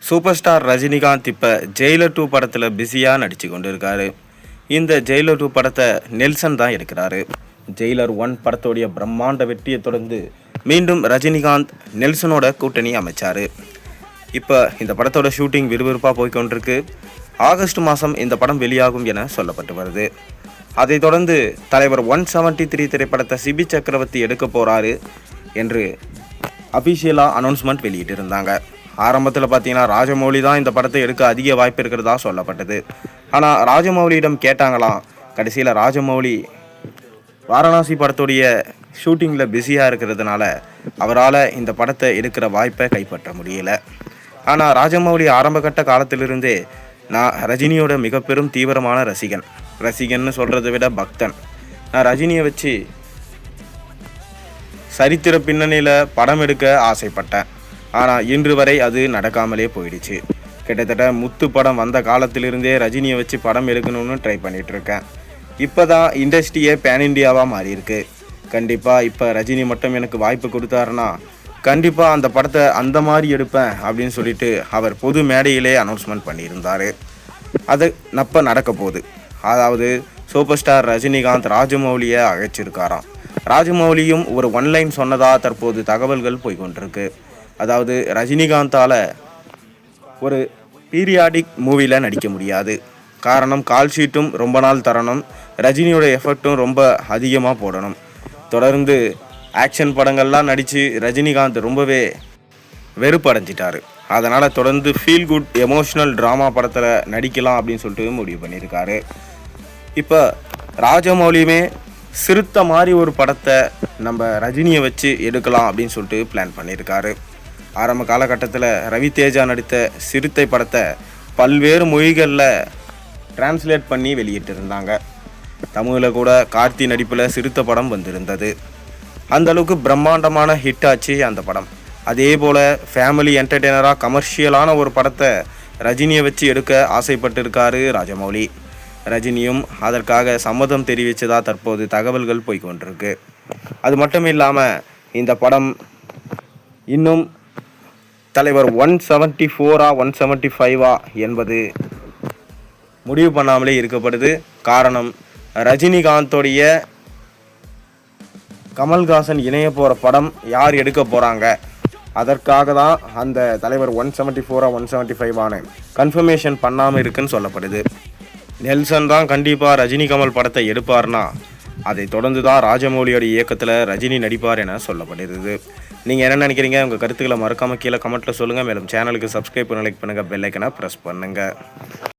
Super star Rajinikanth இப்போ Jailer 2 படத்தில் பிஸியாக நடித்து கொண்டு இருக்காரு. இந்த ஜெயிலர் 2 படத்தை நெல்சன் தான் எடுக்கிறாரு. ஜெயிலர் 1 படத்தோடைய பிரம்மாண்ட வெற்றியை தொடர்ந்து மீண்டும் ரஜினிகாந்த் நெல்சனோட கூட்டணி அமைச்சார். இப்போ இந்த படத்தோட ஷூட்டிங் விறுவிறுப்பாக போய்கொண்டிருக்கு. ஆகஸ்ட் மாதம் இந்த படம் வெளியாகும் என சொல்லப்பட்டு வருது. அதைத் தொடர்ந்து தலைவர் 173 திரைப்படத்தை சிபி சக்கரவர்த்தி எடுக்க போகிறாரு என்று அஃபிஷியலாக அனௌன்ஸ்மெண்ட் வெளியிட்டிருந்தாங்க. ஆரம்பத்தில் பார்த்தீங்கன்னா ராஜமௌலி தான் இந்த படத்தை எடுக்க அதிக வாய்ப்பு இருக்கிறதா சொல்லப்பட்டது. ஆனால் ராஜமௌலியிடம் கேட்டாங்களாம். கடைசியில் ராஜமௌலி வாரணாசி படத்துடைய ஷூட்டிங்கில் பிஸியாக இருக்கிறதுனால அவரால் இந்த படத்தை எடுக்கிற வாய்ப்பை கைப்பற்ற முடியல. ஆனால் ராஜமௌலி ஆரம்பகட்ட காலத்திலிருந்தே நான் ரஜினியோட மிக பெரும் தீவிரமான ரசிகன்னு சொல்கிறத விட பக்தன். நான் ரஜினியை வச்சு சரித்திர பின்னணியில் படம் எடுக்க ஆசைப்பட்டேன். ஆனால் இன்று வரை அது நடக்காமலே போயிடுச்சு. கிட்டத்தட்ட முத்து படம் வந்த காலத்திலிருந்தே ரஜினியை வச்சு படம் எடுக்கணும்னு ட்ரை பண்ணிகிட்ருக்கேன். இப்போ தான் இண்டஸ்ட்ரியே பேன் இண்டியாவாக மாறியிருக்கு. கண்டிப்பாக இப்போ ரஜினி மட்டும் எனக்கு வாய்ப்பு கொடுத்தாருன்னா கண்டிப்பாக அந்த படத்தை அந்த மாதிரி எடுப்பேன் அப்படின்னு சொல்லிட்டு அவர் பொது மேடையிலே அனௌன்ஸ்மெண்ட் பண்ணியிருந்தார். அது நப்ப நடக்க போகுது. அதாவது சூப்பர் ஸ்டார் ரஜினிகாந்த் ராஜமௌலியை அழைச்சிருக்காராம். ராஜமௌலியும் ஒரு ஒன்லைன் சொன்னதாக தற்போது தகவல்கள் போய்கொண்டிருக்கு. அதாவது ரஜினிகாந்தால் ஒரு பீரியாடிக் மூவியில் நடிக்க முடியாது. காரணம் கால் ஷீட்டும் ரொம்ப நாள் தரணும், ரஜினியோட எஃபர்ட்டும் ரொம்ப அதிகமாக போடணும். தொடர்ந்து ஆக்ஷன் படங்கள்லாம் நடித்து ரஜினிகாந்த் ரொம்பவே வெறுப்படைஞ்சிட்டார். அதனால் தொடர்ந்து ஃபீல் குட் எமோஷ்னல் ட்ராமா படத்தில் நடிக்கலாம் அப்படின்னு சொல்லிட்டு முடிவு பண்ணியிருக்காரு. இப்போ ராஜமௌலியுமே சிறுத்தை மாதிரி ஒரு படத்தை நம்ம ரஜினியை வச்சு எடுக்கலாம் அப்படின்னு சொல்லிட்டு பிளான் பண்ணியிருக்காரு. ஆரம்ப காலகட்டத்தில் ரவி தேஜா நடித்த சிறுத்தை படத்தை பல்வேறு மொழிகளில் டிரான்ஸ்லேட் பண்ணி வெளியிட்டிருந்தாங்க. தமிழில் கூட கார்த்தி நடிப்பில் சிறுத்தை படம் வந்திருந்தது. அந்த அளவுக்கு பிரம்மாண்டமான ஹிட் ஆச்சு அந்த படம். அதே போல் ஃபேமிலி என்டர்டெய்னராக கமர்ஷியலான ஒரு படத்தை ரஜினியை வச்சு எடுக்க ஆசைப்பட்டிருக்காரு ராஜமௌலி. ரஜினியும் அதற்காக சம்மதம் தெரிவித்ததாக தற்போது தகவல்கள் போய்கொண்டிருக்கு. அது மட்டும் இல்லாமல் இந்த படம் இன்னும் தலைவர் 174 175 என்பது முடிவு பண்ணாமலே இருக்கப்படுது. காரணம் ரஜினிகாந்தோடைய கமல்ஹாசன் இணைய போகிற படம் யார் எடுக்க போகிறாங்க, அதற்காக தான் அந்த தலைவர் 174 175 கன்ஃபர்மேஷன் பண்ணாமல் இருக்குன்னு சொல்லப்படுது. நெல்சன் தான் கண்டிப்பாக ரஜினி கமல் படத்தை எடுப்பார்னா அதை தொடர்ந்து தான் ராஜமௌலியோட இயக்கத்தில் ரஜினி நடிப்பார் என சொல்லப்படுகிறது. நீங்கள் என்ன நினைக்கிறீங்க? உங்கள் கருத்துக்களை மறக்காமல் கீழே கமெண்ட்டில் சொல்லுங்கள். மேலும் சேனலுக்கு சப்ஸ்கிரைப் பண்ணி லைக் பண்ணுங்கள், பெல் ஐக்கனை ப்ரெஸ் பண்ணுங்கள்.